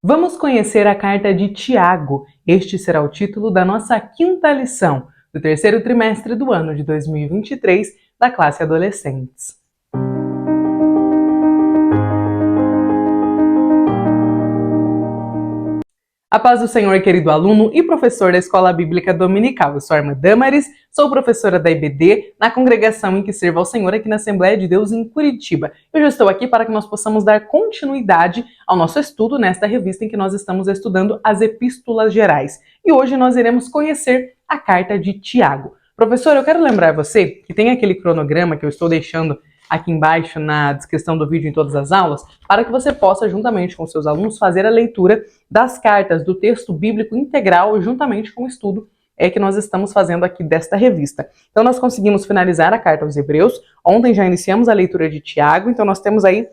Vamos conhecer a carta de Tiago. Este será o título da nossa quinta lição, do terceiro trimestre do ano de 2023, da classe Adolescentes. A paz do Senhor, querido aluno e professor da Escola Bíblica Dominical. Eu sou a irmã Damaris, sou professora da IBD, na congregação em que sirvo ao Senhor aqui na Assembleia de Deus em Curitiba. Eu já estou aqui para que nós possamos dar continuidade ao nosso estudo nesta revista em que nós estamos estudando as Epístolas Gerais. E hoje nós iremos conhecer a carta de Tiago. Professor, eu quero lembrar você que tem aquele cronograma que eu estou deixando aqui embaixo na descrição do vídeo em todas as aulas, para que você possa, juntamente com seus alunos, fazer a leitura das cartas do texto bíblico integral, juntamente com o estudo que nós estamos fazendo aqui desta revista. Então nós conseguimos finalizar a carta aos Hebreus, ontem já iniciamos a leitura de Tiago, então nós temos aí,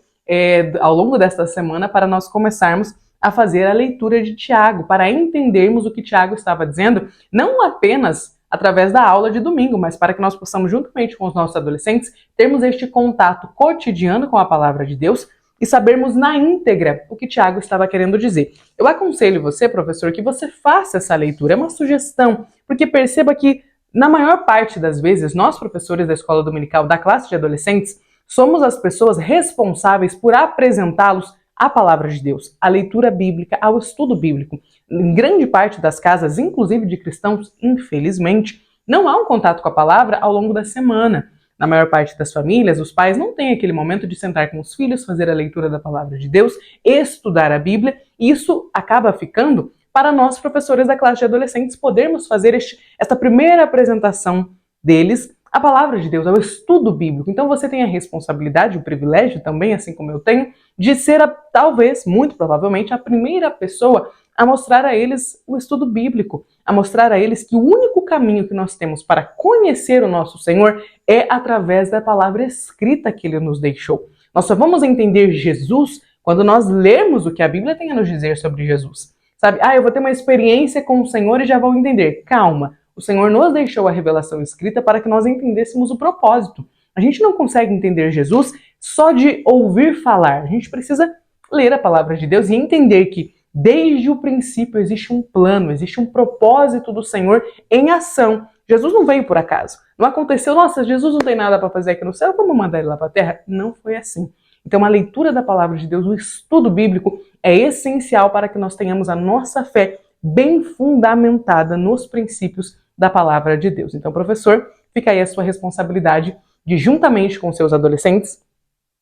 ao longo desta semana, para nós começarmos a fazer a leitura de Tiago, para entendermos o que Tiago estava dizendo, não apenas através da aula de domingo, mas para que nós possamos, juntamente com os nossos adolescentes, termos este contato cotidiano com a palavra de Deus e sabermos na íntegra o que Tiago estava querendo dizer. Eu aconselho você, professor, que você faça essa leitura, é uma sugestão, porque perceba que, na maior parte das vezes, nós, professores da Escola Dominical da classe de adolescentes, somos as pessoas responsáveis por apresentá-los à palavra de Deus, à leitura bíblica, ao estudo bíblico. Em grande parte das casas, inclusive de cristãos, infelizmente, não há um contato com a palavra ao longo da semana. Na maior parte das famílias, os pais não têm aquele momento de sentar com os filhos, fazer a leitura da palavra de Deus, estudar a Bíblia, e isso acaba ficando para nós, professores da classe de adolescentes, podermos fazer esta primeira apresentação deles à palavra de Deus, ao estudo bíblico. Então você tem a responsabilidade, o privilégio também, assim como eu tenho, de ser, talvez, muito provavelmente, a primeira pessoa a mostrar a eles o estudo bíblico, a mostrar a eles que o único caminho que nós temos para conhecer o nosso Senhor é através da palavra escrita que Ele nos deixou. Nós só vamos entender Jesus quando nós lermos o que a Bíblia tem a nos dizer sobre Jesus. Sabe, eu vou ter uma experiência com o Senhor e já vou entender. Calma, o Senhor nos deixou a revelação escrita para que nós entendêssemos o propósito. A gente não consegue entender Jesus só de ouvir falar. A gente precisa ler a palavra de Deus e entender que desde o princípio existe um plano, existe um propósito do Senhor em ação. Jesus não veio por acaso. Não aconteceu, nossa, Jesus não tem nada para fazer aqui no céu, vamos mandar ele lá para a terra? Não foi assim. Então a leitura da palavra de Deus, o estudo bíblico é essencial para que nós tenhamos a nossa fé bem fundamentada nos princípios da palavra de Deus. Então, professor, fica aí a sua responsabilidade de, juntamente com seus adolescentes,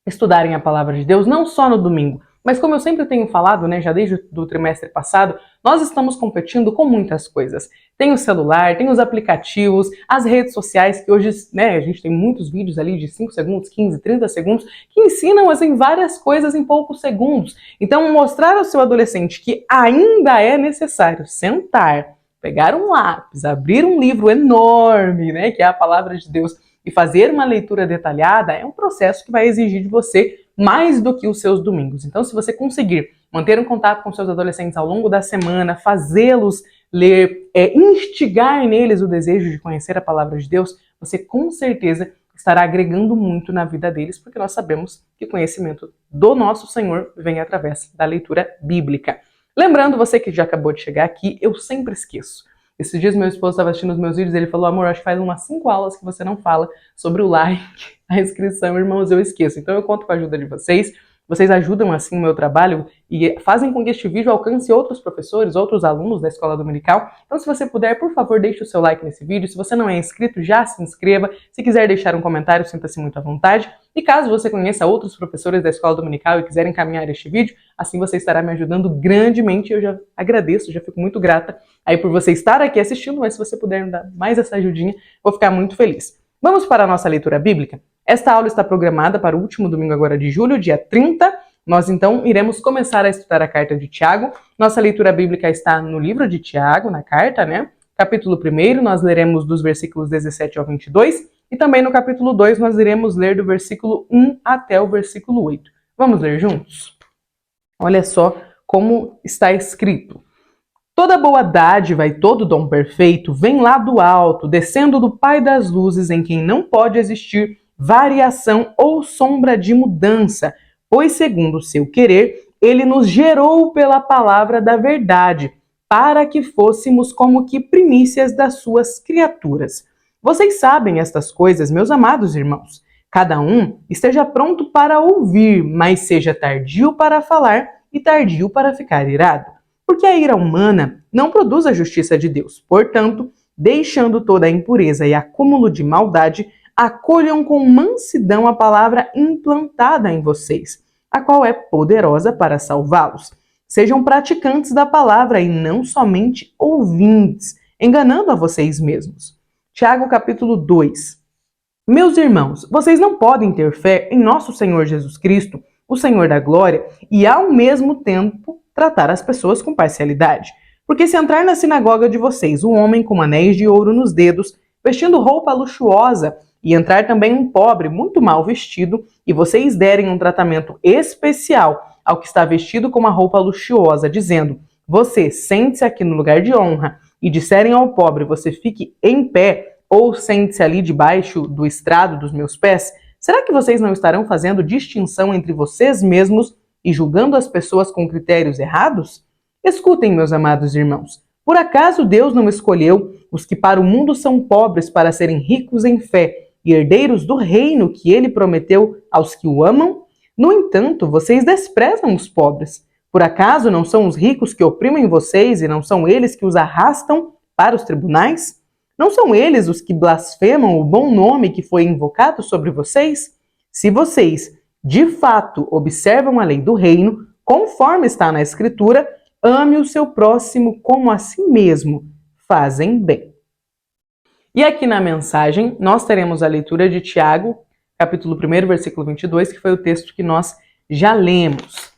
estudarem a palavra de Deus, não só no domingo, mas como eu sempre tenho falado, já desde o trimestre passado, nós estamos competindo com muitas coisas. Tem o celular, tem os aplicativos, as redes sociais, que hoje a gente tem muitos vídeos ali de 5 segundos, 15, 30 segundos, que ensinam várias coisas em poucos segundos. Então, mostrar ao seu adolescente que ainda é necessário sentar, pegar um lápis, abrir um livro enorme, que é a palavra de Deus, e fazer uma leitura detalhada, é um processo que vai exigir de você mais do que os seus domingos. Então, se você conseguir manter um contato com seus adolescentes ao longo da semana, fazê-los ler, instigar neles o desejo de conhecer a palavra de Deus, você com certeza estará agregando muito na vida deles, porque nós sabemos que o conhecimento do nosso Senhor vem através da leitura bíblica. Lembrando, você que já acabou de chegar aqui, eu sempre esqueço. Esses dias meu esposo estava assistindo os meus vídeos e ele falou, amor, acho que faz umas 5 aulas que você não fala sobre o like, a inscrição, irmãos, eu esqueço. Então eu conto com a ajuda de vocês. Vocês ajudam assim o meu trabalho e fazem com que este vídeo alcance outros professores, outros alunos da Escola Dominical. Então se você puder, por favor, deixe o seu like nesse vídeo. Se você não é inscrito, já se inscreva. Se quiser deixar um comentário, sinta-se muito à vontade. E caso você conheça outros professores da Escola Dominical e quiser encaminhar este vídeo, assim você estará me ajudando grandemente. Eu já agradeço, já fico muito grata aí por você estar aqui assistindo, mas se você puder me dar mais essa ajudinha, vou ficar muito feliz. Vamos para a nossa leitura bíblica? Esta aula está programada para o último domingo agora de julho, dia 30. Nós então iremos começar a estudar a carta de Tiago. Nossa leitura bíblica está no livro de Tiago, na carta, Capítulo 1, nós leremos dos versículos 17 ao 22. E também no capítulo 2 nós iremos ler do versículo 1 até o versículo 8. Vamos ler juntos? Olha só como está escrito. Toda boa dádiva e todo dom perfeito vem lá do alto, descendo do Pai das luzes, em quem não pode existir variação ou sombra de mudança, pois segundo o seu querer, ele nos gerou pela palavra da verdade, para que fôssemos como que primícias das suas criaturas. Vocês sabem estas coisas, meus amados irmãos. Cada um esteja pronto para ouvir, mas seja tardio para falar e tardio para ficar irado. Porque a ira humana não produz a justiça de Deus. Portanto, deixando toda a impureza e acúmulo de maldade, acolham com mansidão a palavra implantada em vocês, a qual é poderosa para salvá-los. Sejam praticantes da palavra e não somente ouvintes, enganando a vocês mesmos. Tiago capítulo 2. Meus irmãos, vocês não podem ter fé em nosso Senhor Jesus Cristo, o Senhor da glória, e ao mesmo tempo tratar as pessoas com parcialidade. Porque se entrar na sinagoga de vocês um homem com anéis de ouro nos dedos, vestindo roupa luxuosa, e entrar também um pobre muito mal vestido, e vocês derem um tratamento especial ao que está vestido com uma roupa luxuosa, dizendo: você sente-se aqui no lugar de honra, e disserem ao pobre: você fique em pé, ou sente-se ali debaixo do estrado dos meus pés, será que vocês não estarão fazendo distinção entre vocês mesmos e julgando as pessoas com critérios errados? Escutem, meus amados irmãos, por acaso Deus não escolheu os que para o mundo são pobres para serem ricos em fé e herdeiros do reino que ele prometeu aos que o amam? No entanto, vocês desprezam os pobres. Por acaso não são os ricos que oprimem vocês e não são eles que os arrastam para os tribunais? Não são eles os que blasfemam o bom nome que foi invocado sobre vocês? Se vocês, de fato, observam a lei do reino, conforme está na Escritura, ame o seu próximo como a si mesmo, fazem bem. E aqui na mensagem, nós teremos a leitura de Tiago, capítulo 1, versículo 22, que foi o texto que nós já lemos.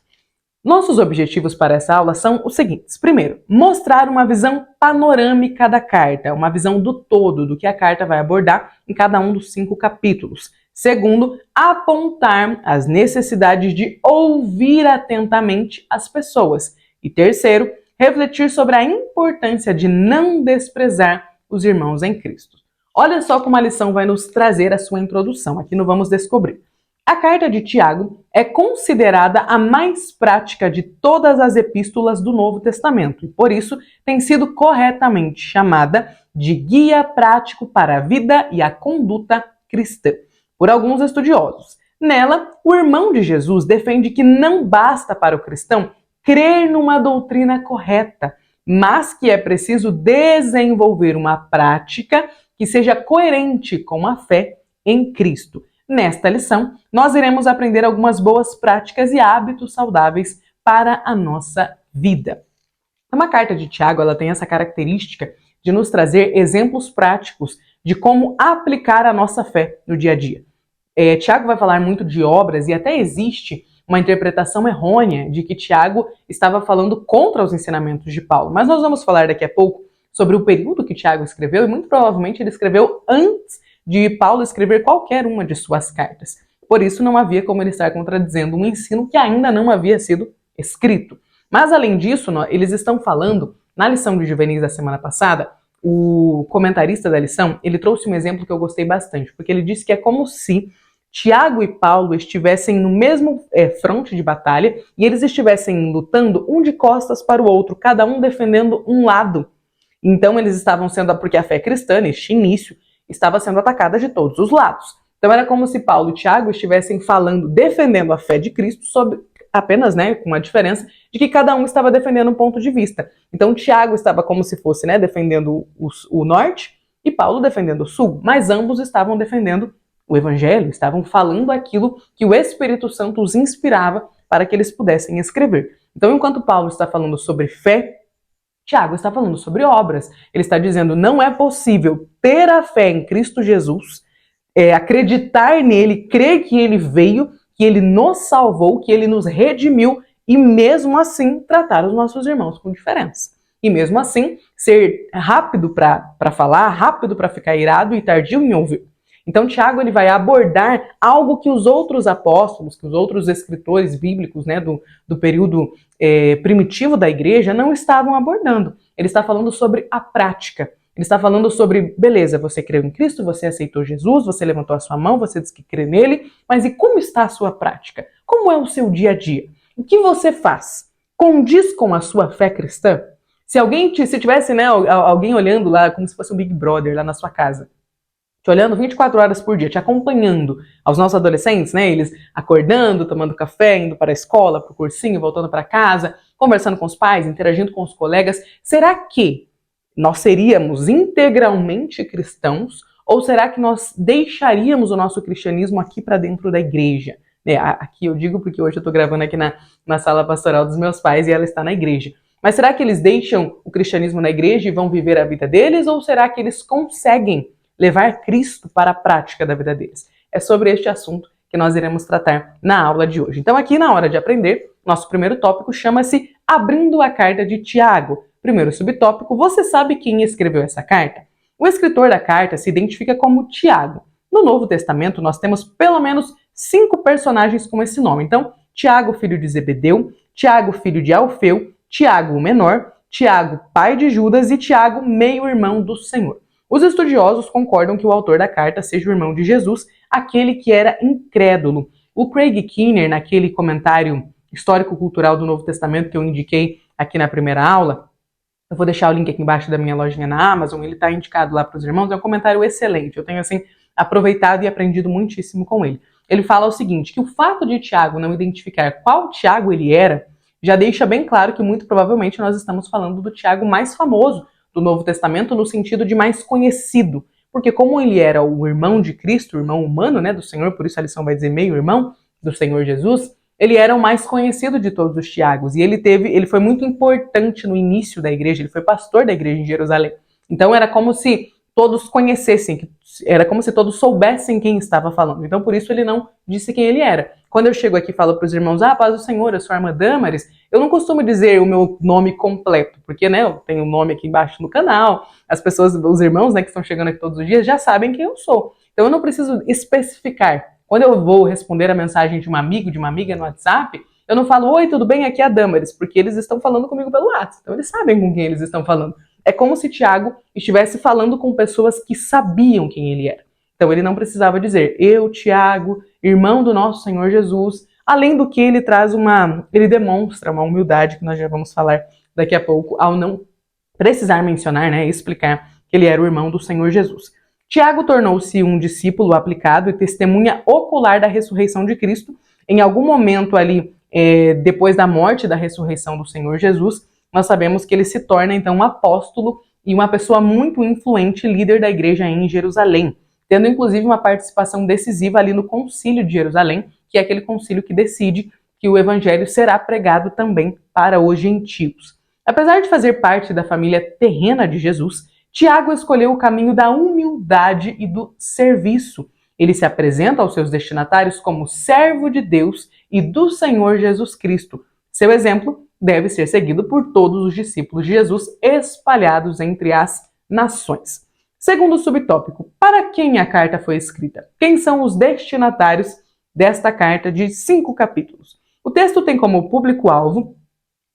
Nossos objetivos para essa aula são os seguintes. Primeiro, mostrar uma visão panorâmica da carta, uma visão do todo, do que a carta vai abordar em cada um dos 5 capítulos. Segundo, apontar as necessidades de ouvir atentamente as pessoas. E terceiro, refletir sobre a importância de não desprezar os irmãos em Cristo. Olha só como a lição vai nos trazer a sua introdução. Aqui no Vamos Descobrir. A carta de Tiago é considerada a mais prática de todas as epístolas do Novo Testamento e, por isso, tem sido corretamente chamada de guia prático para a vida e a conduta cristã, por alguns estudiosos. Nela, o irmão de Jesus defende que não basta para o cristão crer numa doutrina correta, mas que é preciso desenvolver uma prática que seja coerente com a fé em Cristo. Nesta lição, nós iremos aprender algumas boas práticas e hábitos saudáveis para a nossa vida. Uma carta de Tiago, ela tem essa característica de nos trazer exemplos práticos de como aplicar a nossa fé no dia a dia. Tiago vai falar muito de obras e até existe uma interpretação errônea de que Tiago estava falando contra os ensinamentos de Paulo. Mas nós vamos falar daqui a pouco sobre o período que Tiago escreveu e muito provavelmente ele escreveu antes de Paulo escrever qualquer uma de suas cartas. Por isso não havia como ele estar contradizendo um ensino que ainda não havia sido escrito. Mas além disso, eles estão falando, na lição de juvenis da semana passada, o comentarista da lição, ele trouxe um exemplo que eu gostei bastante, porque ele disse que é como se Tiago e Paulo estivessem no mesmo fronte de batalha e eles estivessem lutando um de costas para o outro, cada um defendendo um lado. Então eles estavam sendo, porque a fé cristã, neste início, estava sendo atacada de todos os lados. Então era como se Paulo e Tiago estivessem falando, defendendo a fé de Cristo, sobre apenas, com a diferença de que cada um estava defendendo um ponto de vista. Então Tiago estava como se fosse, defendendo o norte e Paulo defendendo o sul, mas ambos estavam defendendo o evangelho, estavam falando aquilo que o Espírito Santo os inspirava para que eles pudessem escrever. Então enquanto Paulo está falando sobre fé, Tiago está falando sobre obras. Ele está dizendo, não é possível ter a fé em Cristo Jesus, acreditar nele, crer que ele veio, que ele nos salvou, que ele nos redimiu e mesmo assim tratar os nossos irmãos com diferença. E mesmo assim ser rápido para falar, rápido para ficar irado e tardio em ouvir. Então Tiago ele vai abordar algo que os outros apóstolos, que os outros escritores bíblicos do período primitivo da igreja não estavam abordando. Ele está falando sobre a prática. Ele está falando sobre, beleza, você creu em Cristo, você aceitou Jesus, você levantou a sua mão, você disse que crê nele, mas e como está a sua prática? Como é o seu dia a dia? O que você faz condiz com a sua fé cristã? Se tivesse, né, alguém olhando lá, como se fosse um Big Brother lá na sua casa, te olhando 24 horas por dia, te acompanhando, aos nossos adolescentes, né, eles acordando, tomando café, indo para a escola, para o cursinho, voltando para casa, conversando com os pais, interagindo com os colegas, será que nós seríamos integralmente cristãos ou será que nós deixaríamos o nosso cristianismo aqui para dentro da igreja? Aqui eu digo porque hoje eu estou gravando aqui na sala pastoral dos meus pais e ela está na igreja. Mas será que eles deixam o cristianismo na igreja e vão viver a vida deles ou será que eles conseguem levar Cristo para a prática da vida deles? É sobre este assunto que nós iremos tratar na aula de hoje. Então aqui na Hora de Aprender, nosso primeiro tópico chama-se Abrindo a Carta de Tiago. Primeiro subtópico, você sabe quem escreveu essa carta? O escritor da carta se identifica como Tiago. No Novo Testamento nós temos pelo menos 5 personagens com esse nome. Então, Tiago, filho de Zebedeu, Tiago, filho de Alfeu, Tiago, o menor, Tiago, pai de Judas e Tiago, meio-irmão do Senhor. Os estudiosos concordam que o autor da carta seja o irmão de Jesus, aquele que era incrédulo. O Craig Keener, naquele comentário histórico-cultural do Novo Testamento que eu indiquei aqui na primeira aula, eu vou deixar o link aqui embaixo da minha lojinha na Amazon, ele está indicado lá para os irmãos, é um comentário excelente, eu tenho assim aproveitado e aprendido muitíssimo com ele. Ele fala o seguinte, que o fato de Tiago não identificar qual Tiago ele era, já deixa bem claro que muito provavelmente nós estamos falando do Tiago mais famoso do Novo Testamento, no sentido de mais conhecido, porque como ele era o irmão de Cristo, o irmão humano, né, do Senhor, por isso a lição vai dizer meio-irmão do Senhor Jesus, ele era o mais conhecido de todos os Tiagos, e ele foi muito importante no início da igreja, ele foi pastor da igreja em Jerusalém. Então era como se todos conhecessem, era como se todos soubessem quem estava falando. Então por isso ele não disse quem ele era. Quando eu chego aqui e falo para os irmãos, paz do Senhor, eu sou a irmã Damaris, eu não costumo dizer o meu nome completo, porque né, eu tenho o nome aqui embaixo no canal, as pessoas, os irmãos né, que estão chegando aqui todos os dias já sabem quem eu sou. Então eu não preciso especificar. Quando eu vou responder a mensagem de um amigo, de uma amiga no WhatsApp, eu não falo, oi, tudo bem? Aqui é a Damaris, porque eles estão falando comigo pelo WhatsApp, então eles sabem com quem eles estão falando. É como se Tiago estivesse falando com pessoas que sabiam quem ele era. Então ele não precisava dizer, eu, Tiago, irmão do nosso Senhor Jesus, além do que ele demonstra uma humildade que nós já vamos falar daqui a pouco, ao não precisar mencionar, né, explicar que ele era o irmão do Senhor Jesus. Tiago tornou-se um discípulo aplicado e testemunha ocular da ressurreição de Cristo. Em algum momento ali, depois da morte e da ressurreição do Senhor Jesus, nós sabemos que ele se torna então um apóstolo e uma pessoa muito influente, líder da igreja em Jerusalém, tendo inclusive uma participação decisiva ali no Concílio de Jerusalém, que é aquele concílio que decide que o evangelho será pregado também para os gentios. Apesar de fazer parte da família terrena de Jesus, Tiago escolheu o caminho da humildade e do serviço. Ele se apresenta aos seus destinatários como servo de Deus e do Senhor Jesus Cristo. Seu exemplo deve ser seguido por todos os discípulos de Jesus espalhados entre as nações. Segundo subtópico, para quem a carta foi escrita? Quem são os destinatários desta carta de 5 capítulos? O texto tem como público-alvo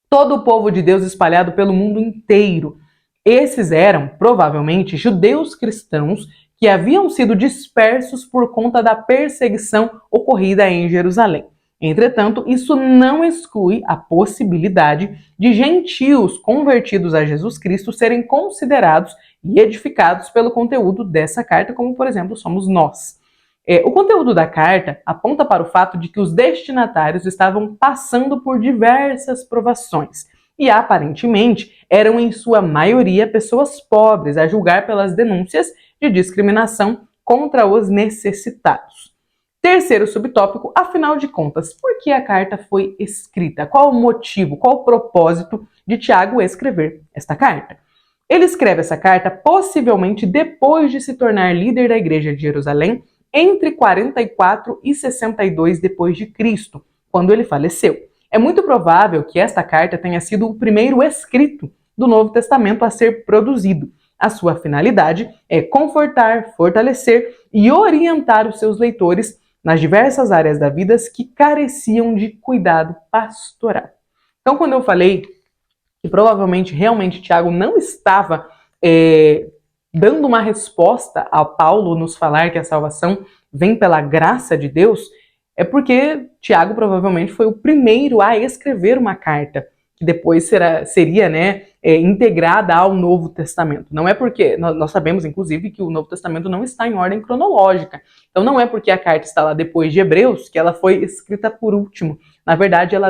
todo o povo de Deus espalhado pelo mundo inteiro. Esses eram, provavelmente, judeus cristãos que haviam sido dispersos por conta da perseguição ocorrida em Jerusalém. Entretanto, isso não exclui a possibilidade de gentios convertidos a Jesus Cristo serem considerados e edificados pelo conteúdo dessa carta, como, por exemplo, somos nós. O conteúdo da carta aponta para o fato de que os destinatários estavam passando por diversas provações e, aparentemente, eram em sua maioria pessoas pobres, a julgar pelas denúncias de discriminação contra os necessitados. Terceiro subtópico, afinal de contas, por que a carta foi escrita? Qual o motivo, qual o propósito de Tiago escrever esta carta? Ele escreve essa carta possivelmente depois de se tornar líder da igreja de Jerusalém, entre 44 e 62 depois de Cristo, quando ele faleceu. É muito provável que esta carta tenha sido o primeiro escrito do Novo Testamento a ser produzido. A sua finalidade é confortar, fortalecer e orientar os seus leitores nas diversas áreas da vida que careciam de cuidado pastoral. Então, quando eu falei que provavelmente, realmente, Tiago não estava dando uma resposta a Paulo nos falar que a salvação vem pela graça de Deus, É porque Tiago provavelmente foi o primeiro a escrever uma carta, que depois seria integrada ao Novo Testamento. Não é porque, nós sabemos inclusive que o Novo Testamento não está em ordem cronológica, então não é porque a carta está lá depois de Hebreus que ela foi escrita por último. Na verdade, ela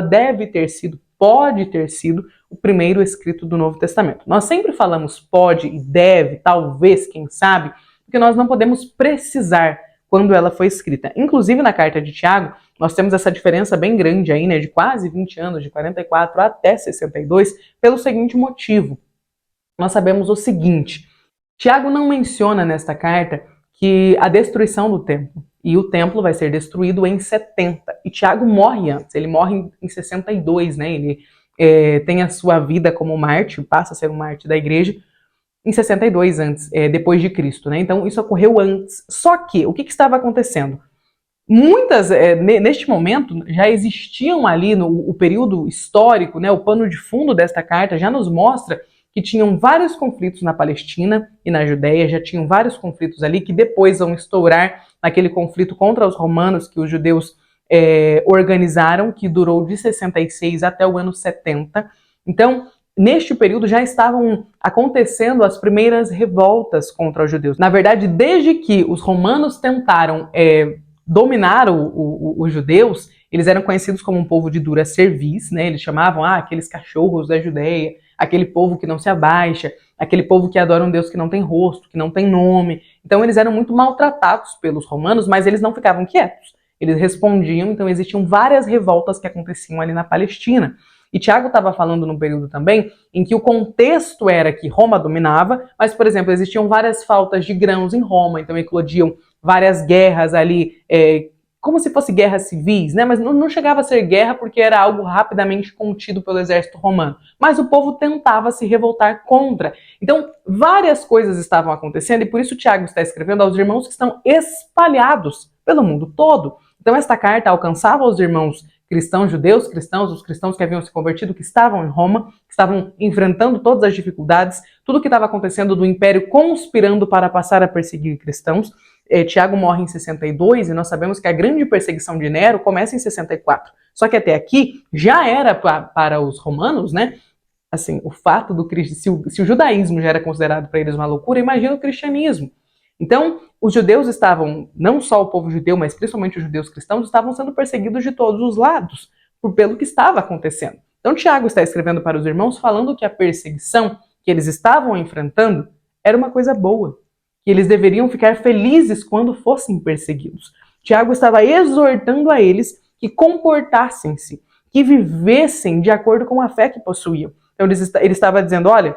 pode ter sido o primeiro escrito do Novo Testamento. Nós sempre falamos pode e deve, talvez, quem sabe, porque nós não podemos precisar quando ela foi escrita. Inclusive, na carta de Tiago, nós temos essa diferença bem grande aí, de quase 20 anos, de 44 até 62, pelo seguinte motivo. Nós sabemos o seguinte: Tiago não menciona nesta carta que a destruição do templo, e o templo vai ser destruído em 70, e Tiago morre antes, ele morre em 62, ele tem a sua vida como mártir, passa a ser um mártir da igreja, em 62 antes, depois de Cristo, Então isso ocorreu antes. Só que o que estava acontecendo? Neste momento, já existiam ali no período histórico, o pano de fundo desta carta já nos mostra que tinham vários conflitos na Palestina e na Judéia, já tinham vários conflitos ali que depois vão estourar naquele conflito contra os romanos que os judeus organizaram, que durou de 66 até o ano 70. Então, neste período já estavam acontecendo as primeiras revoltas contra os judeus. Na verdade, desde que os romanos tentaram dominar os judeus, eles eram conhecidos como um povo de dura cerviz, Eles chamavam aqueles cachorros da Judéia, aquele povo que não se abaixa, aquele povo que adora um Deus que não tem rosto, que não tem nome. Então eles eram muito maltratados pelos romanos, mas eles não ficavam quietos. Eles respondiam, então existiam várias revoltas que aconteciam ali na Palestina. E Tiago estava falando num período também em que o contexto era que Roma dominava, mas, por exemplo, existiam várias faltas de grãos em Roma, então eclodiam várias guerras ali, como se fossem guerras civis, Mas não chegava a ser guerra porque era algo rapidamente contido pelo exército romano. Mas o povo tentava se revoltar contra. Então, várias coisas estavam acontecendo e por isso Tiago está escrevendo aos irmãos que estão espalhados pelo mundo todo. Então, esta carta alcançava os irmãos cristãos, judeus cristãos, os cristãos que haviam se convertido, que estavam em Roma, que estavam enfrentando todas as dificuldades, tudo o que estava acontecendo do império conspirando para passar a perseguir cristãos. Tiago morre em 62 e nós sabemos que a grande perseguição de Nero começa em 64. Só que até aqui já era para os romanos, Assim, o fato do se o judaísmo já era considerado para eles uma loucura, imagina o cristianismo. Então, os judeus estavam, não só o povo judeu, mas principalmente os judeus cristãos, estavam sendo perseguidos de todos os lados, pelo que estava acontecendo. Então, Tiago está escrevendo para os irmãos falando que a perseguição que eles estavam enfrentando era uma coisa boa, que eles deveriam ficar felizes quando fossem perseguidos. Tiago estava exortando a eles que comportassem-se, que vivessem de acordo com a fé que possuíam. Então, ele estava dizendo, olha,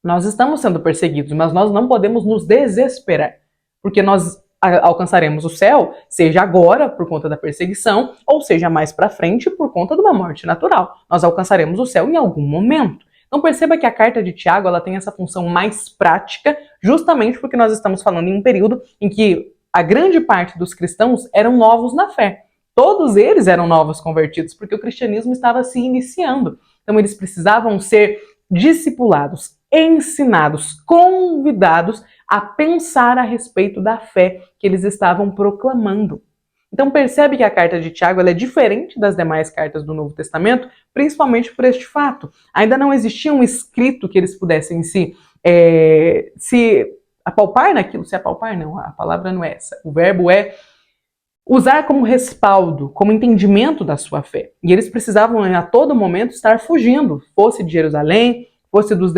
nós estamos sendo perseguidos, mas nós não podemos nos desesperar, porque nós alcançaremos o céu, seja agora por conta da perseguição, ou seja mais para frente por conta de uma morte natural. Nós alcançaremos o céu em algum momento. Então perceba que a carta de Tiago ela tem essa função mais prática, justamente porque nós estamos falando em um período em que a grande parte dos cristãos eram novos na fé. Todos eles eram novos convertidos, porque o cristianismo estava se iniciando. Então eles precisavam ser discipulados, ensinados, convidados a pensar a respeito da fé que eles estavam proclamando. Então percebe que a carta de Tiago ela é diferente das demais cartas do Novo Testamento, principalmente por este fato. Ainda não existia um escrito que eles pudessem se apalpar naquilo. Se apalpar, não, a palavra não é essa. O verbo é usar como respaldo, como entendimento da sua fé. E eles precisavam a todo momento estar fugindo, fosse de Jerusalém, fosse das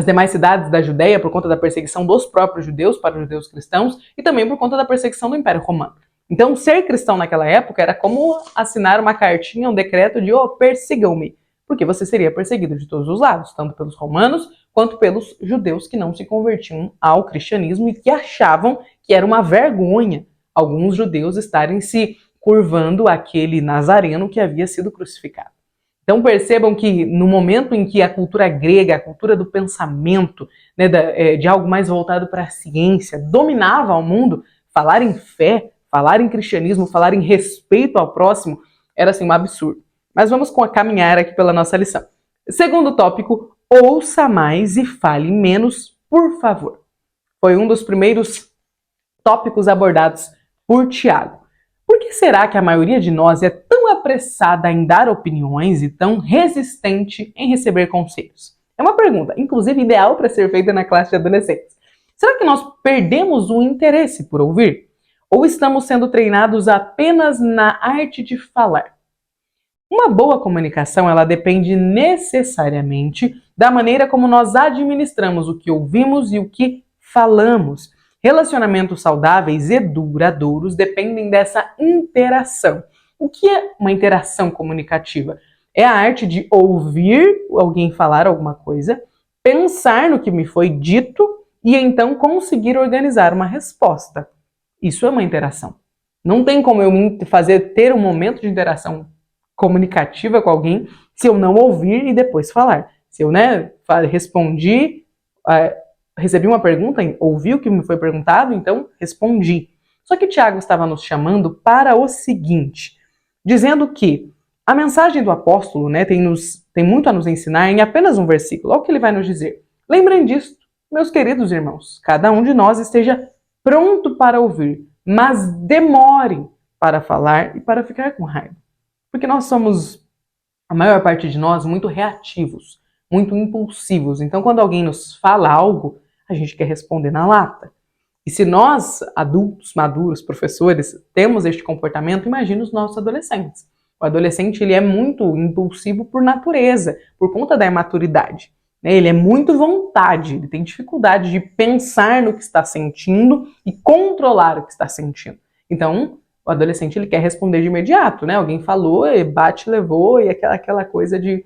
demais cidades da Judéia, por conta da perseguição dos próprios judeus para os judeus cristãos, e também por conta da perseguição do Império Romano. Então, ser cristão naquela época era como assinar uma cartinha, um decreto de persigam-me, porque você seria perseguido de todos os lados, tanto pelos romanos quanto pelos judeus que não se convertiam ao cristianismo e que achavam que era uma vergonha alguns judeus estarem se curvando àquele nazareno que havia sido crucificado. Então percebam que no momento em que a cultura grega, a cultura do pensamento, de algo mais voltado para a ciência, dominava o mundo, falar em fé, falar em cristianismo, falar em respeito ao próximo, era assim um absurdo. Mas vamos caminhar aqui pela nossa lição. Segundo tópico, ouça mais e fale menos, por favor. Foi um dos primeiros tópicos abordados por Tiago. Por que será que a maioria de nós é tão apressada em dar opiniões e tão resistente em receber conselhos? É uma pergunta, inclusive ideal para ser feita na classe de adolescentes. Será que nós perdemos o interesse por ouvir? Ou estamos sendo treinados apenas na arte de falar? Uma boa comunicação, ela depende necessariamente da maneira como nós administramos o que ouvimos e o que falamos. Relacionamentos saudáveis e duradouros dependem dessa interação. O que é uma interação comunicativa? É a arte de ouvir alguém falar alguma coisa, pensar no que me foi dito e então conseguir organizar uma resposta. Isso é uma interação. Não tem como eu ter um momento de interação comunicativa com alguém se eu não ouvir e depois falar. Se eu respondi, recebi uma pergunta, ouvi o que me foi perguntado, então respondi. Só que Tiago estava nos chamando para o seguinte, dizendo que a mensagem do apóstolo tem muito a nos ensinar em apenas um versículo. Olha o que ele vai nos dizer. Lembrem disso, meus queridos irmãos, cada um de nós esteja pronto para ouvir, mas demore para falar e para ficar com raiva. Porque nós somos, a maior parte de nós, muito reativos, muito impulsivos. Então, quando alguém nos fala algo, a gente quer responder na lata. E se nós, adultos, maduros, professores, temos este comportamento, imagina os nossos adolescentes. O adolescente ele é muito impulsivo por natureza, por conta da imaturidade. Ele é muito vontade, ele tem dificuldade de pensar no que está sentindo e controlar o que está sentindo. Então, o adolescente ele quer responder de imediato, né? Alguém falou, bate, levou, e aquela coisa de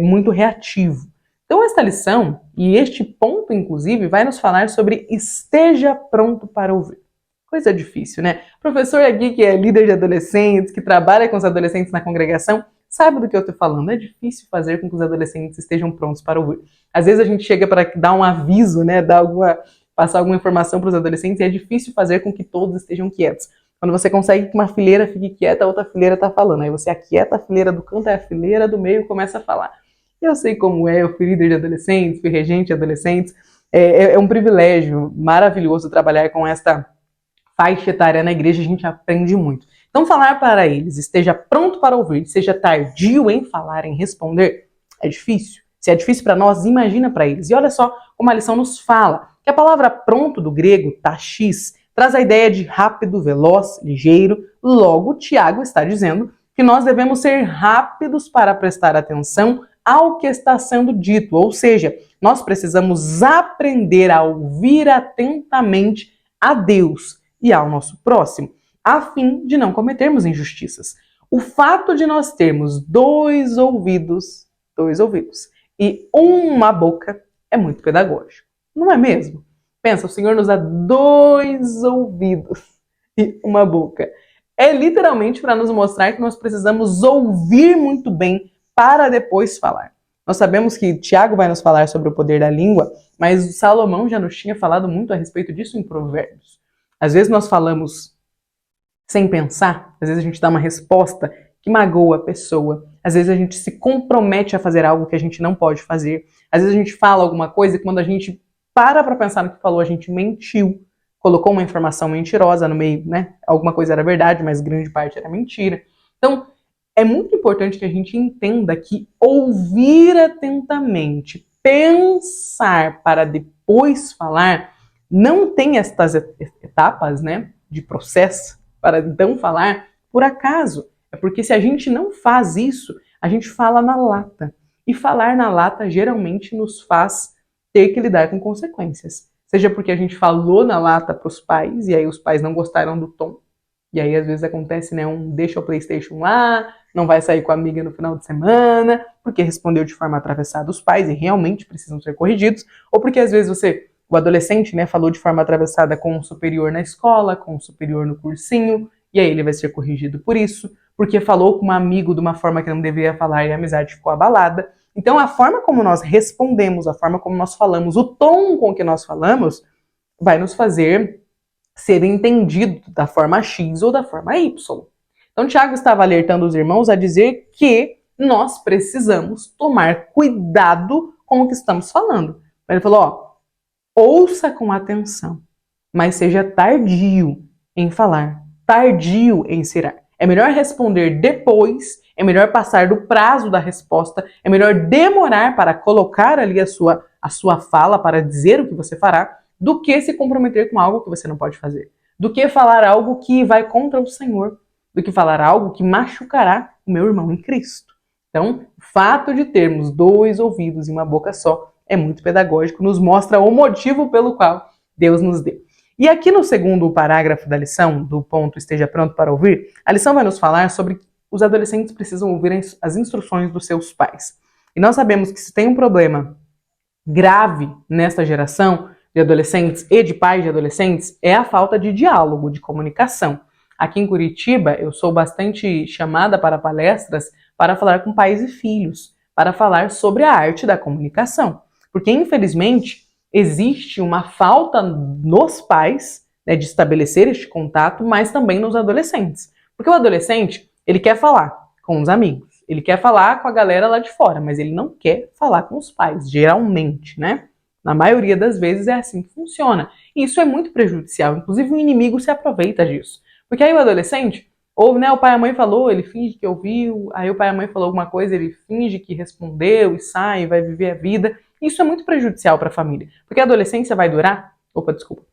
muito reativo. Então, esta lição, e este ponto, inclusive, vai nos falar sobre esteja pronto para ouvir. Coisa difícil, né? O professor aqui, que é líder de adolescentes, que trabalha com os adolescentes na congregação, sabe do que eu estou falando. É difícil fazer com que os adolescentes estejam prontos para ouvir. Às vezes a gente chega para dar um aviso, né? Passar alguma informação para os adolescentes, e é difícil fazer com que todos estejam quietos. Quando você consegue que uma fileira fique quieta, a outra fileira está falando. Aí você aquieta a fileira do canto, aí a fileira do meio começa a falar. Eu sei como é, eu fui líder de adolescentes, fui regente de adolescentes. É um privilégio maravilhoso trabalhar com esta faixa etária na igreja, a gente aprende muito. Então, falar para eles, esteja pronto para ouvir, seja tardio em falar, em responder, é difícil. Se é difícil para nós, imagina para eles. E olha só como a lição nos fala, que a palavra pronto do grego, tachis, traz a ideia de rápido, veloz, ligeiro. Logo, Tiago está dizendo que nós devemos ser rápidos para prestar atenção ao que está sendo dito. Ou seja, nós precisamos aprender a ouvir atentamente a Deus e ao nosso próximo, a fim de não cometermos injustiças. O fato de nós termos dois ouvidos e uma boca é muito pedagógico, não é mesmo? Pensa, o Senhor nos dá dois ouvidos e uma boca. É literalmente para nos mostrar que nós precisamos ouvir muito bem para depois falar. Nós sabemos que Tiago vai nos falar sobre o poder da língua, mas Salomão já nos tinha falado muito a respeito disso em Provérbios. Às vezes nós falamos sem pensar, às vezes a gente dá uma resposta que magoa a pessoa, às vezes a gente se compromete a fazer algo que a gente não pode fazer, às vezes a gente fala alguma coisa e quando a gente para pensar no que falou, a gente mentiu, colocou uma informação mentirosa no meio, né? Alguma coisa era verdade, mas grande parte era mentira. Então, é muito importante que a gente entenda que ouvir atentamente, pensar para depois falar, não tem estas etapas, né, de processo para então falar por acaso. É porque se a gente não faz isso, a gente fala na lata. E falar na lata geralmente nos faz ter que lidar com consequências. Seja porque a gente falou na lata para os pais, e aí os pais não gostaram do tom, e aí às vezes acontece, né, deixa o PlayStation lá, não vai sair com a amiga no final de semana, porque respondeu de forma atravessada os pais, e realmente precisam ser corrigidos, ou porque às vezes o adolescente, né, falou de forma atravessada com um superior na escola, com um superior no cursinho, e aí ele vai ser corrigido por isso, porque falou com um amigo de uma forma que não deveria falar e a amizade ficou abalada. Então, a forma como nós respondemos, a forma como nós falamos, o tom com que nós falamos, vai nos fazer ser entendido da forma X ou da forma Y. Então, Tiago estava alertando os irmãos a dizer que nós precisamos tomar cuidado com o que estamos falando. Ele falou, ouça com atenção, mas seja tardio em falar, tardio em se irar. É melhor responder depois, é melhor passar do prazo da resposta, é melhor demorar para colocar ali a sua fala, para dizer o que você fará, do que se comprometer com algo que você não pode fazer. Do que falar algo que vai contra o Senhor, do que falar algo que machucará o meu irmão em Cristo. Então, o fato de termos 2 ouvidos e uma boca só é muito pedagógico, nos mostra o motivo pelo qual Deus nos deu. E aqui no segundo parágrafo da lição, do ponto esteja pronto para ouvir, a lição vai nos falar sobre os adolescentes precisam ouvir as instruções dos seus pais. E nós sabemos que se tem um problema grave nesta geração de adolescentes e de pais de adolescentes, é a falta de diálogo, de comunicação. Aqui em Curitiba, eu sou bastante chamada para palestras para falar com pais e filhos, para falar sobre a arte da comunicação. Porque, infelizmente, existe uma falta nos pais, né, de estabelecer este contato, mas também nos adolescentes. Porque o adolescente, ele quer falar com os amigos, ele quer falar com a galera lá de fora, mas ele não quer falar com os pais, geralmente, né? Na maioria das vezes é assim que funciona. E isso é muito prejudicial, inclusive o inimigo se aproveita disso. Porque aí o adolescente, ou né, o pai e a mãe falou, ele finge que ouviu, aí o pai e a mãe falou alguma coisa, ele finge que respondeu e sai, vai viver a vida. Isso é muito prejudicial para a família, porque a adolescência vai durar... Opa, desculpa.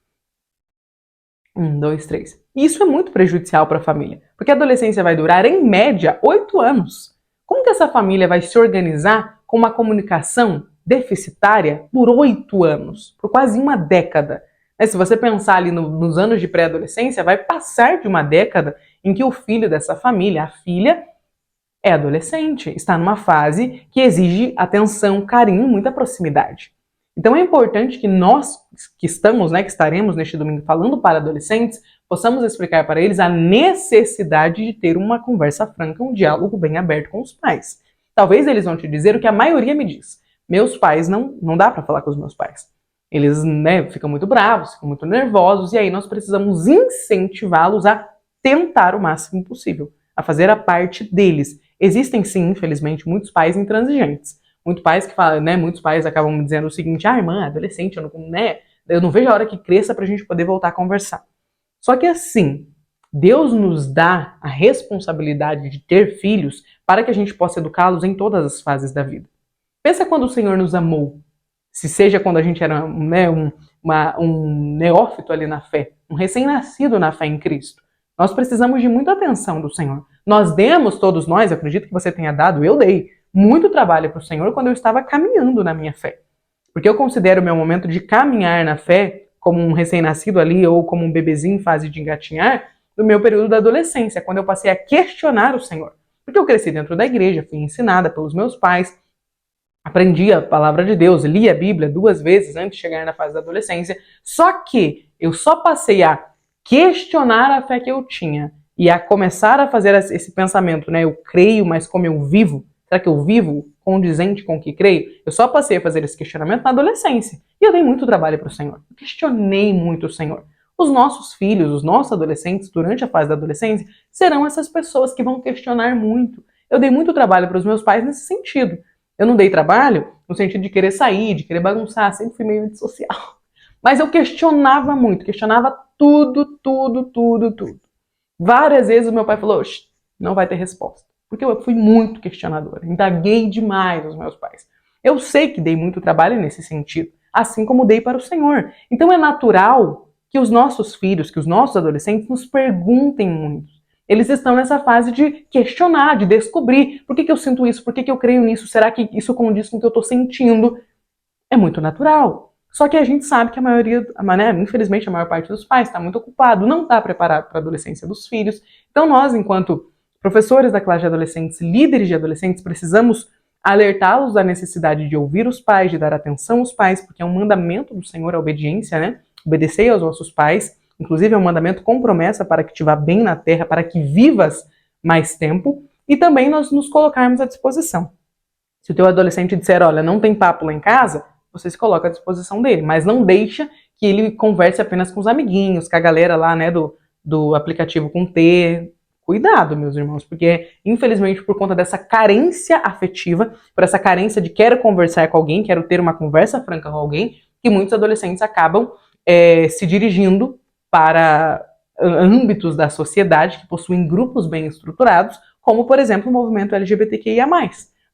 1, 2, 3. Isso é muito prejudicial para a família, porque a adolescência vai durar, em média, 8 anos. Como que essa família vai se organizar com uma comunicação deficitária por 8 anos, por quase uma década? Se você pensar ali nos anos de pré-adolescência, vai passar de uma década em que o filho dessa família, a filha, é adolescente, está numa fase que exige atenção, carinho, muita proximidade. Então é importante que nós que estamos, né, que estaremos neste domingo falando para adolescentes, possamos explicar para eles a necessidade de ter uma conversa franca, um diálogo bem aberto com os pais. Talvez eles vão te dizer o que a maioria me diz. Meus pais, não dá para falar com os meus pais. Eles, né, ficam muito bravos, ficam muito nervosos, e aí nós precisamos incentivá-los a tentar o máximo possível, a fazer a parte deles. Existem sim, infelizmente, muitos pais intransigentes. Muitos pais que falam, né, muitos pais acabam me dizendo o seguinte: irmã, adolescente, eu não vejo a hora que cresça pra gente poder voltar a conversar. Só que assim, Deus nos dá a responsabilidade de ter filhos para que a gente possa educá-los em todas as fases da vida. Pensa quando o Senhor nos amou. Se seja quando a gente era, né, um neófito ali na fé, um recém-nascido na fé em Cristo. Nós precisamos de muita atenção do Senhor. Nós demos, todos nós, acredito que você tenha dado, eu dei muito trabalho para o Senhor quando eu estava caminhando na minha fé. Porque eu considero o meu momento de caminhar na fé como um recém-nascido ali ou como um bebezinho em fase de engatinhar no meu período da adolescência, quando eu passei a questionar o Senhor. Porque eu cresci dentro da igreja, fui ensinada pelos meus pais, aprendi a palavra de Deus, li a Bíblia 2 vezes antes de chegar na fase da adolescência, só que eu só passei a questionar a fé que eu tinha e a começar a fazer esse pensamento, né? Eu creio, mas como eu vivo? Será que eu vivo condizente com o que creio? Eu só passei a fazer esse questionamento na adolescência. E eu dei muito trabalho para o Senhor. Eu questionei muito o Senhor. Os nossos filhos, os nossos adolescentes, durante a fase da adolescência, serão essas pessoas que vão questionar muito. Eu dei muito trabalho para os meus pais nesse sentido. Eu não dei trabalho no sentido de querer sair, de querer bagunçar, sempre fui meio antissocial. Mas eu questionava muito, questionava tudo. Várias vezes o meu pai falou: não vai ter resposta. Porque eu fui muito questionadora, indaguei demais os meus pais. Eu sei que dei muito trabalho nesse sentido, assim como dei para o Senhor. Então é natural que os nossos filhos, que os nossos adolescentes nos perguntem muito. Eles estão nessa fase de questionar, de descobrir por que eu sinto isso, por que eu creio nisso, será que isso condiz com o que eu estou sentindo? É muito natural. Só que a gente sabe que a maioria, né, infelizmente a maior parte dos pais está muito ocupado, não está preparado para a adolescência dos filhos. Então nós, enquanto professores da classe de adolescentes, líderes de adolescentes, precisamos alertá-los da necessidade de ouvir os pais, de dar atenção aos pais, porque é um mandamento do Senhor a obediência, né? Obedecei aos vossos pais. Inclusive é um mandamento com promessa para que te vá bem na terra, para que vivas mais tempo, e também nós nos colocarmos à disposição. Se o teu adolescente disser: olha, não tem papo lá em casa, você se coloca à disposição dele, mas não deixa que ele converse apenas com os amiguinhos, com a galera lá, né, do aplicativo com T. Cuidado, meus irmãos, porque infelizmente por conta dessa carência afetiva, por essa carência de quero conversar com alguém, quero ter uma conversa franca com alguém, que muitos adolescentes acabam se dirigindo para âmbitos da sociedade que possuem grupos bem estruturados, como, por exemplo, o movimento LGBTQIA+.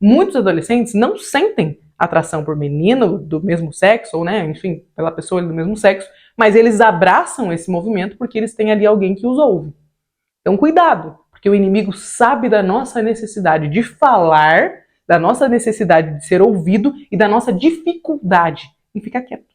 Muitos adolescentes não sentem atração por menino do mesmo sexo, ou, né, enfim, pela pessoa do mesmo sexo, mas eles abraçam esse movimento porque eles têm ali alguém que os ouve. Então, cuidado, porque o inimigo sabe da nossa necessidade de falar, da nossa necessidade de ser ouvido e da nossa dificuldade em ficar quieto.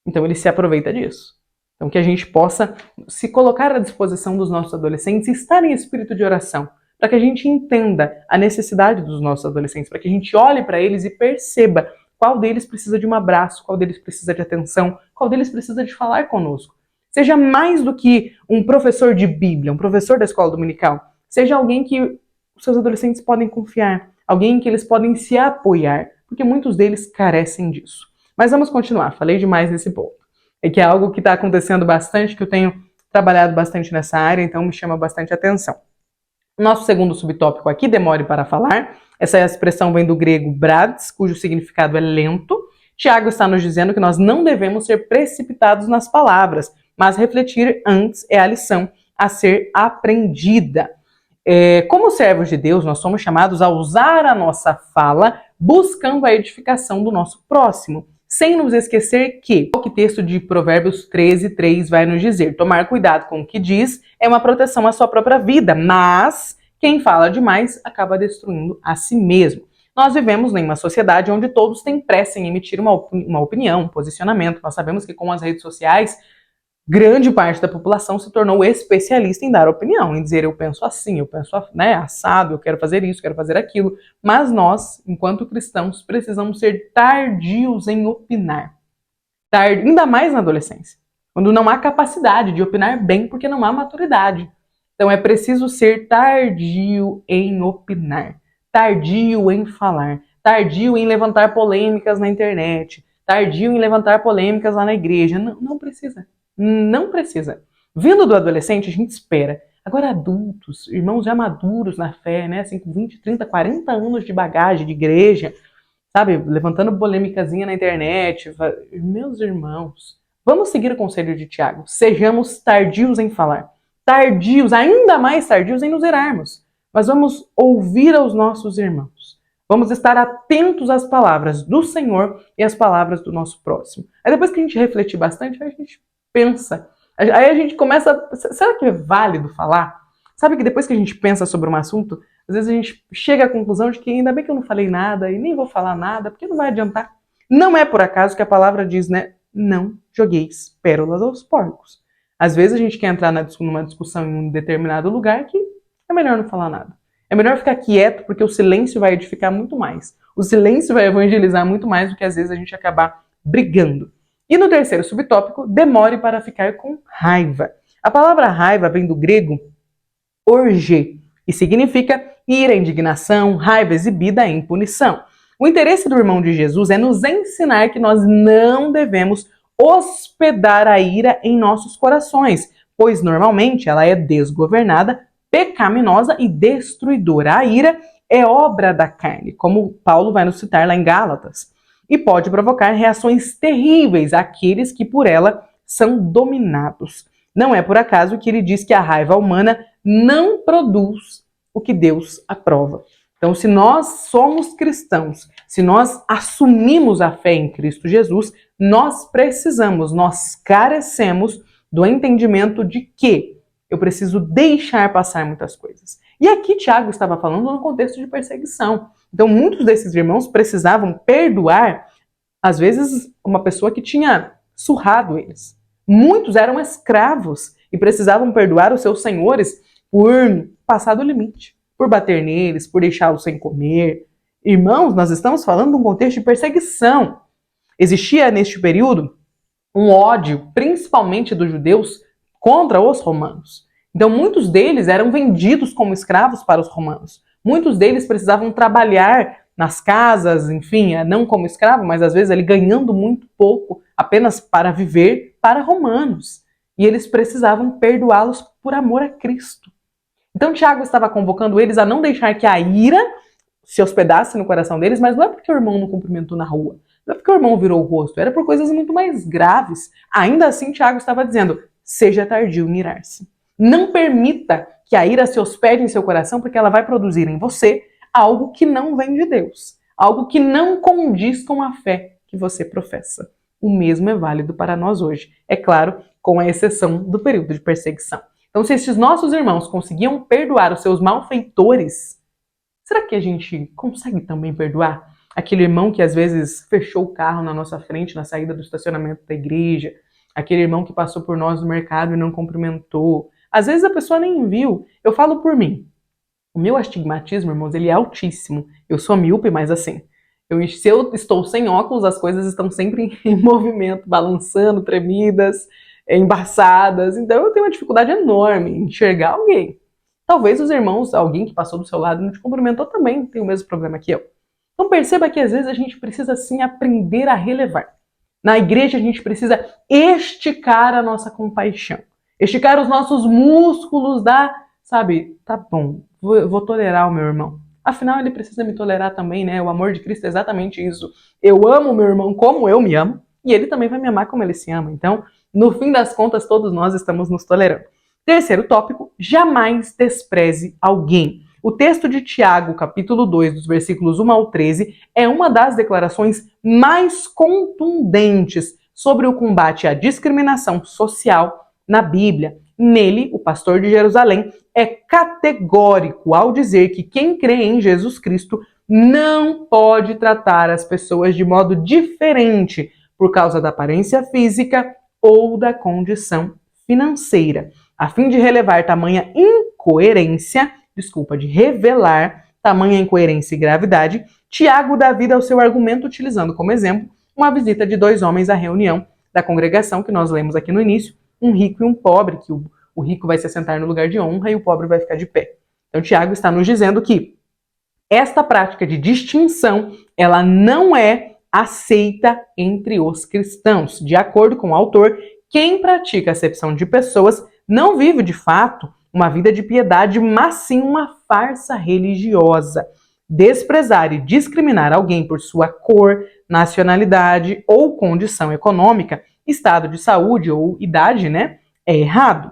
Então, ele se aproveita disso. Então, que a gente possa se colocar à disposição dos nossos adolescentes e estar em espírito de oração, para que a gente entenda a necessidade dos nossos adolescentes, para que a gente olhe para eles e perceba qual deles precisa de um abraço, qual deles precisa de atenção, qual deles precisa de falar conosco. Seja mais do que um professor de Bíblia, um professor da escola dominical, seja alguém que os seus adolescentes podem confiar, alguém em que eles podem se apoiar, porque muitos deles carecem disso. Mas vamos continuar, falei demais nesse ponto. É que é algo que está acontecendo bastante, que eu tenho trabalhado bastante nessa área, então me chama bastante atenção. Nosso segundo subtópico aqui, demore para falar. Essa expressão vem do grego brades, cujo significado é lento. Tiago está nos dizendo que nós não devemos ser precipitados nas palavras, mas refletir antes é a lição a ser aprendida. Como servos de Deus, nós somos chamados a usar a nossa fala buscando a edificação do nosso próximo, sem nos esquecer que o texto de Provérbios 13:3 vai nos dizer: tomar cuidado com o que diz é uma proteção à sua própria vida, mas quem fala demais acaba destruindo a si mesmo. Nós vivemos em uma sociedade onde todos têm pressa em emitir uma opinião, um posicionamento. Nós sabemos que com as redes sociais, grande parte da população se tornou especialista em dar opinião, em dizer eu penso assim, eu penso assado, eu quero fazer isso, quero fazer aquilo. Mas nós, enquanto cristãos, precisamos ser tardios em opinar. Ainda mais na adolescência, quando não há capacidade de opinar bem porque não há maturidade. Então é preciso ser tardio em opinar, tardio em falar, tardio em levantar polêmicas na internet, tardio em levantar polêmicas lá na igreja. Não precisa. Não precisa. Vindo do adolescente, a gente espera. Agora, adultos, irmãos já maduros na fé, né? Assim, com 20, 30, 40 anos de bagagem de igreja, sabe? Levantando polêmicazinha na internet. Meus irmãos, vamos seguir o conselho de Tiago. Sejamos tardios em falar. Tardios, ainda mais tardios em nos irarmos. Mas vamos ouvir aos nossos irmãos. Vamos estar atentos às palavras do Senhor e às palavras do nosso próximo. Aí depois que a gente refletir bastante, a gente pensa. Aí a gente começa... Será que é válido falar? Sabe que depois que a gente pensa sobre um assunto, às vezes a gente chega à conclusão de que ainda bem que eu não falei nada e nem vou falar nada, porque não vai adiantar. Não é por acaso que a palavra diz, né? Não jogueis pérolas aos porcos. Às vezes a gente quer entrar numa discussão em um determinado lugar que é melhor não falar nada. É melhor ficar quieto, porque o silêncio vai edificar muito mais. O silêncio vai evangelizar muito mais do que às vezes a gente acabar brigando. E no terceiro subtópico, demore para ficar com raiva. A palavra raiva vem do grego orge e significa ira, indignação, raiva exibida em punição. O interesse do irmão de Jesus é nos ensinar que nós não devemos hospedar a ira em nossos corações, pois normalmente ela é desgovernada, pecaminosa e destruidora. A ira é obra da carne, como Paulo vai nos citar lá em Gálatas, e pode provocar reações terríveis àqueles que por ela são dominados. Não é por acaso que ele diz que a raiva humana não produz o que Deus aprova. Então, se nós somos cristãos, se nós assumimos a fé em Cristo Jesus, nós carecemos do entendimento de que eu preciso deixar passar muitas coisas. E aqui Tiago estava falando no contexto de perseguição. Então, muitos desses irmãos precisavam perdoar, às vezes, uma pessoa que tinha surrado eles. Muitos eram escravos e precisavam perdoar os seus senhores por passar do limite, por bater neles, por deixá-los sem comer. Irmãos, nós estamos falando de um contexto de perseguição. Existia, neste período, um ódio, principalmente dos judeus, contra os romanos. Então, muitos deles eram vendidos como escravos para os romanos. Muitos deles precisavam trabalhar nas casas, enfim, não como escravo, mas às vezes ali ganhando muito pouco, apenas para viver, para romanos. E eles precisavam perdoá-los por amor a Cristo. Então, Tiago estava convocando eles a não deixar que a ira se hospedasse no coração deles, mas não é porque o irmão não cumprimentou na rua, não é porque o irmão virou o rosto, era por coisas muito mais graves. Ainda assim, Tiago estava dizendo, seja tardio em irar-se. Não permita que a ira se hospede em seu coração, porque ela vai produzir em você algo que não vem de Deus, algo que não condiz com a fé que você professa. O mesmo é válido para nós hoje, é claro, com a exceção do período de perseguição. Então, se estes nossos irmãos conseguiam perdoar os seus malfeitores, será que a gente consegue também perdoar aquele irmão que às vezes fechou o carro na nossa frente na saída do estacionamento da igreja, aquele irmão que passou por nós no mercado e não cumprimentou? Às vezes a pessoa nem viu. Eu falo por mim. O meu astigmatismo, irmãos, ele é altíssimo. Eu sou míope, mas assim, se eu estou sem óculos, as coisas estão sempre em movimento, balançando, tremidas, embaçadas. Então eu tenho uma dificuldade enorme em enxergar alguém. Talvez os irmãos, alguém que passou do seu lado e não te cumprimentou também tem o mesmo problema que eu. Então perceba que às vezes a gente precisa sim aprender a relevar. Na igreja a gente precisa esticar a nossa compaixão. Esticar os nossos músculos sabe, tá bom, vou tolerar o meu irmão. Afinal, ele precisa me tolerar também, né? O amor de Cristo é exatamente isso. Eu amo o meu irmão como eu me amo, e ele também vai me amar como ele se ama. Então, no fim das contas, todos nós estamos nos tolerando. Terceiro tópico, jamais despreze alguém. O texto de Tiago, capítulo 2, dos versículos 1 ao 13, é uma das declarações mais contundentes sobre o combate à discriminação social na Bíblia. Nele, o pastor de Jerusalém é categórico ao dizer que quem crê em Jesus Cristo não pode tratar as pessoas de modo diferente por causa da aparência física ou da condição financeira. A fim de revelar tamanha incoerência e gravidade, Tiago dá vida ao seu argumento utilizando como exemplo uma visita de dois homens à reunião da congregação que nós lemos aqui no início, um rico e um pobre, que o rico vai se assentar no lugar de honra e o pobre vai ficar de pé. Então Tiago está nos dizendo que esta prática de distinção, ela não é aceita entre os cristãos. De acordo com o autor, quem pratica acepção de pessoas não vive de fato uma vida de piedade, mas sim uma farsa religiosa. Desprezar e discriminar alguém por sua cor, nacionalidade ou condição econômica, estado de saúde ou idade, é errado.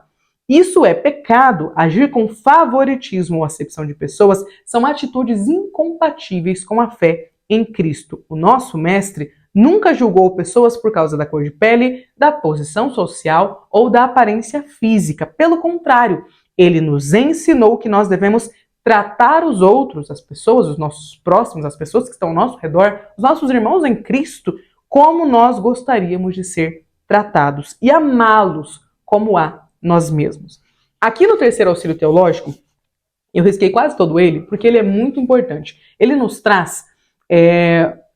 Isso é pecado. Agir com favoritismo ou acepção de pessoas são atitudes incompatíveis com a fé em Cristo. O nosso mestre nunca julgou pessoas por causa da cor de pele, da posição social ou da aparência física. Pelo contrário, ele nos ensinou que nós devemos tratar os outros, as pessoas, os nossos próximos, as pessoas que estão ao nosso redor, os nossos irmãos em Cristo, como nós gostaríamos de ser tratados e amá-los como a nós mesmos. Aqui no terceiro auxílio teológico, eu risquei quase todo ele, porque ele é muito importante. Ele nos traz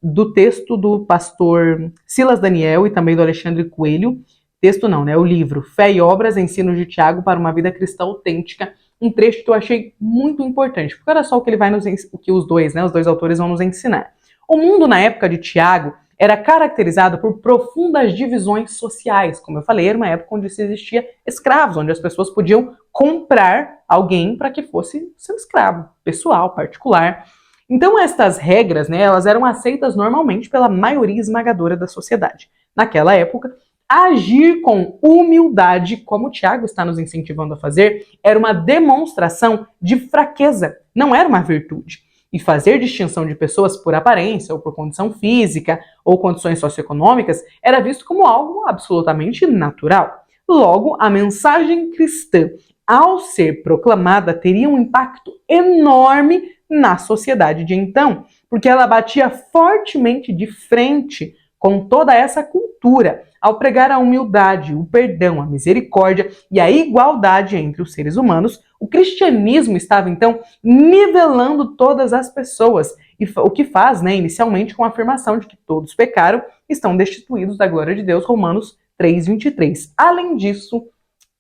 do texto do pastor Silas Daniel e também do Alexandre Coelho, texto não, o livro Fé e Obras, Ensinos de Tiago para uma Vida Cristã Autêntica, um trecho que eu achei muito importante, porque olha só o que ele vai o que os dois autores vão nos ensinar. O mundo na época de Tiago era caracterizado por profundas divisões sociais. Como eu falei, era uma época onde se existia escravos, onde as pessoas podiam comprar alguém para que fosse seu escravo, pessoal, particular. Então estas regras, elas eram aceitas normalmente pela maioria esmagadora da sociedade. Naquela época, agir com humildade, como o Tiago está nos incentivando a fazer, era uma demonstração de fraqueza, não era uma virtude. E fazer distinção de pessoas por aparência, ou por condição física, ou condições socioeconômicas, era visto como algo absolutamente natural. Logo, a mensagem cristã, ao ser proclamada, teria um impacto enorme na sociedade de então, porque ela batia fortemente de frente com toda essa cultura, ao pregar a humildade, o perdão, a misericórdia e a igualdade entre os seres humanos. O cristianismo estava, então, nivelando todas as pessoas, o que faz, inicialmente, com a afirmação de que todos pecaram e estão destituídos da glória de Deus, Romanos 3:23. Além disso,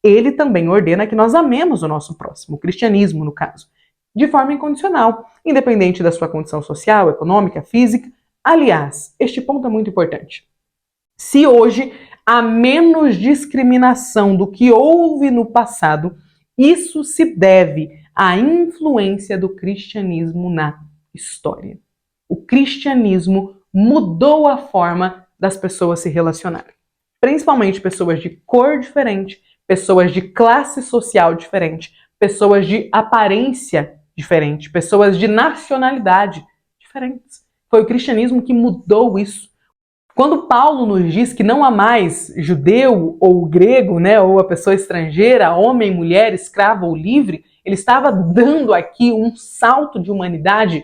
ele também ordena que nós amemos o nosso próximo, o cristianismo, no caso, de forma incondicional, independente da sua condição social, econômica, física. Aliás, este ponto é muito importante. Se hoje há menos discriminação do que houve no passado, isso se deve à influência do cristianismo na história. O cristianismo mudou a forma das pessoas se relacionarem. Principalmente pessoas de cor diferente, pessoas de classe social diferente, pessoas de aparência diferente, pessoas de nacionalidade diferentes. Foi o cristianismo que mudou isso. Quando Paulo nos diz que não há mais judeu ou grego, né, ou a pessoa estrangeira, homem, mulher, escravo ou livre, ele estava dando aqui um salto de humanidade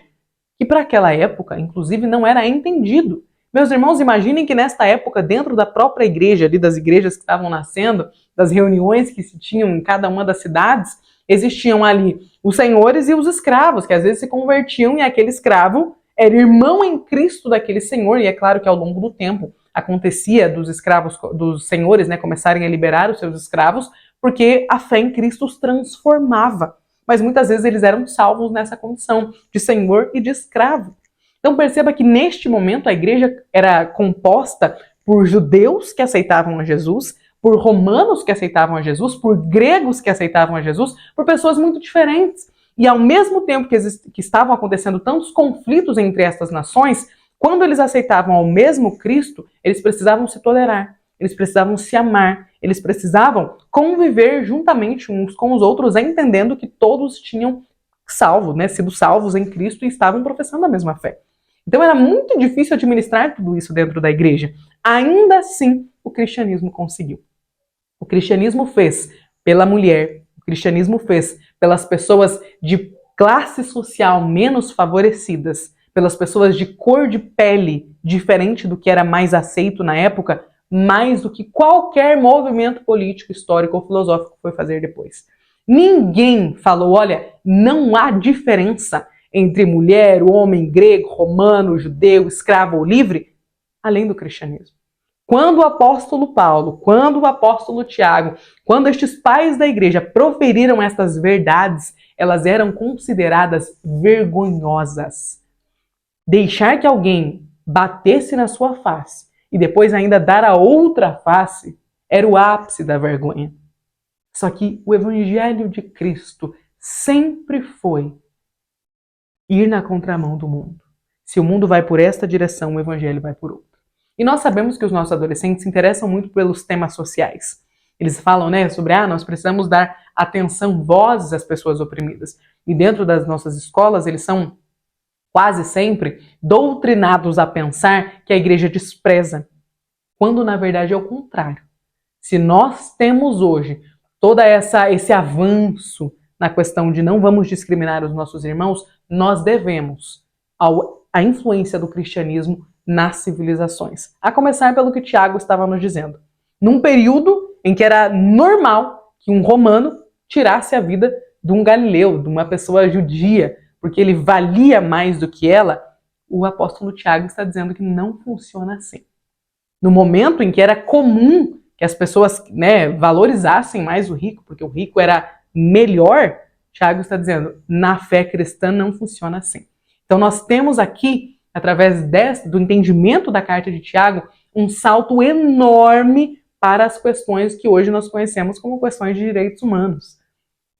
que para aquela época, inclusive, não era entendido. Meus irmãos, imaginem que nesta época, dentro da própria igreja, ali das igrejas que estavam nascendo, das reuniões que se tinham em cada uma das cidades, existiam ali os senhores e os escravos, que às vezes se convertiam e aquele escravo era irmão em Cristo daquele senhor, e é claro que ao longo do tempo acontecia dos escravos, dos senhores, né, começarem a liberar os seus escravos, porque a fé em Cristo os transformava. Mas muitas vezes eles eram salvos nessa condição de senhor e de escravo. Então perceba que neste momento a igreja era composta por judeus que aceitavam a Jesus, por romanos que aceitavam a Jesus, por gregos que aceitavam a Jesus, por pessoas muito diferentes. E ao mesmo tempo que estavam acontecendo tantos conflitos entre estas nações, quando eles aceitavam ao mesmo Cristo, eles precisavam se tolerar, eles precisavam se amar, eles precisavam conviver juntamente uns com os outros, entendendo que todos tinham salvo, né, sido salvos em Cristo e estavam professando a mesma fé. Então era muito difícil administrar tudo isso dentro da igreja. Ainda assim, o cristianismo conseguiu. O cristianismo fez pela mulher, o cristianismo fez pelas pessoas de classe social menos favorecidas, pelas pessoas de cor de pele diferente do que era mais aceito na época, mais do que qualquer movimento político, histórico ou filosófico foi fazer depois. Ninguém falou, olha, não há diferença entre mulher, homem, grego, romano, judeu, escravo ou livre, além do cristianismo. Quando o apóstolo Paulo, quando o apóstolo Tiago, quando estes pais da igreja proferiram estas verdades, elas eram consideradas vergonhosas. Deixar que alguém batesse na sua face e depois ainda dar a outra face era o ápice da vergonha. Só que o evangelho de Cristo sempre foi ir na contramão do mundo. Se o mundo vai por esta direção, o evangelho vai por outra. E nós sabemos que os nossos adolescentes se interessam muito pelos temas sociais. Eles falam, né, sobre, nós precisamos dar atenção, vozes às pessoas oprimidas. E dentro das nossas escolas, eles são quase sempre doutrinados a pensar que a igreja despreza, quando na verdade é o contrário. Se nós temos hoje todo esse avanço na questão de não vamos discriminar os nossos irmãos, nós devemos à influência do cristianismo nas civilizações. A começar pelo que Tiago estava nos dizendo. Num período em que era normal que um romano tirasse a vida de um galileu, de uma pessoa judia, porque ele valia mais do que ela, o apóstolo Tiago está dizendo que não funciona assim. No momento em que era comum que as pessoas, né, valorizassem mais o rico, porque o rico era melhor, Tiago está dizendo, na fé cristã não funciona assim. Então nós temos aqui, através do entendimento da carta de Tiago, um salto enorme para as questões que hoje nós conhecemos como questões de direitos humanos.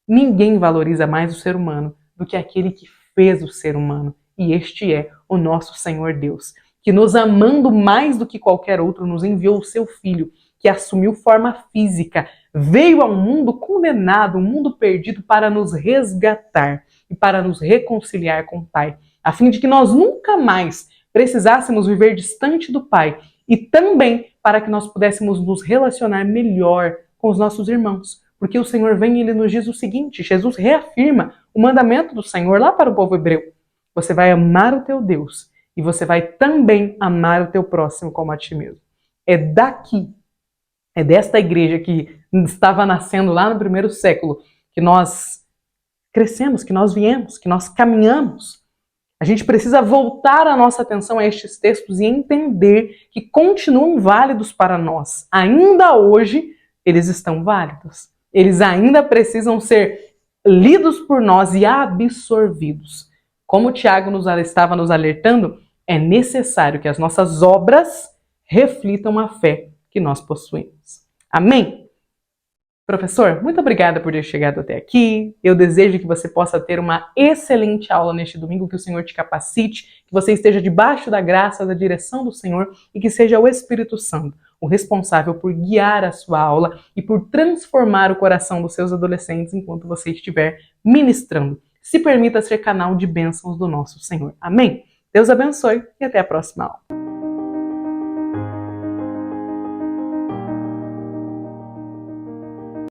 Ninguém valoriza mais o ser humano do que aquele que fez o ser humano, e este é o nosso Senhor Deus, que nos amando mais do que qualquer outro, nos enviou o seu Filho, que assumiu forma física, veio ao mundo condenado, um mundo perdido, para nos resgatar e para nos reconciliar com o Pai, a fim de que nós nunca mais precisássemos viver distante do Pai e também para que nós pudéssemos nos relacionar melhor com os nossos irmãos. Porque o Senhor vem e Ele nos diz o seguinte, Jesus reafirma o mandamento do Senhor lá para o povo hebreu. Você vai amar o teu Deus e você vai também amar o teu próximo como a ti mesmo. É daqui, é desta igreja que estava nascendo lá no primeiro século, que nós crescemos, que nós viemos, que nós caminhamos. A gente precisa voltar a nossa atenção a estes textos e entender que continuam válidos para nós. Ainda hoje, eles estão válidos. Eles ainda precisam ser lidos por nós e absorvidos. Como o Tiago estava nos alertando, é necessário que as nossas obras reflitam a fé que nós possuímos. Amém? Professor, muito obrigada por ter chegado até aqui. Eu desejo que você possa ter uma excelente aula neste domingo, que o Senhor te capacite, que você esteja debaixo da graça, da direção do Senhor e que seja o Espírito Santo o responsável por guiar a sua aula e por transformar o coração dos seus adolescentes enquanto você estiver ministrando. Se permita ser canal de bênçãos do nosso Senhor. Amém? Deus abençoe e até a próxima aula.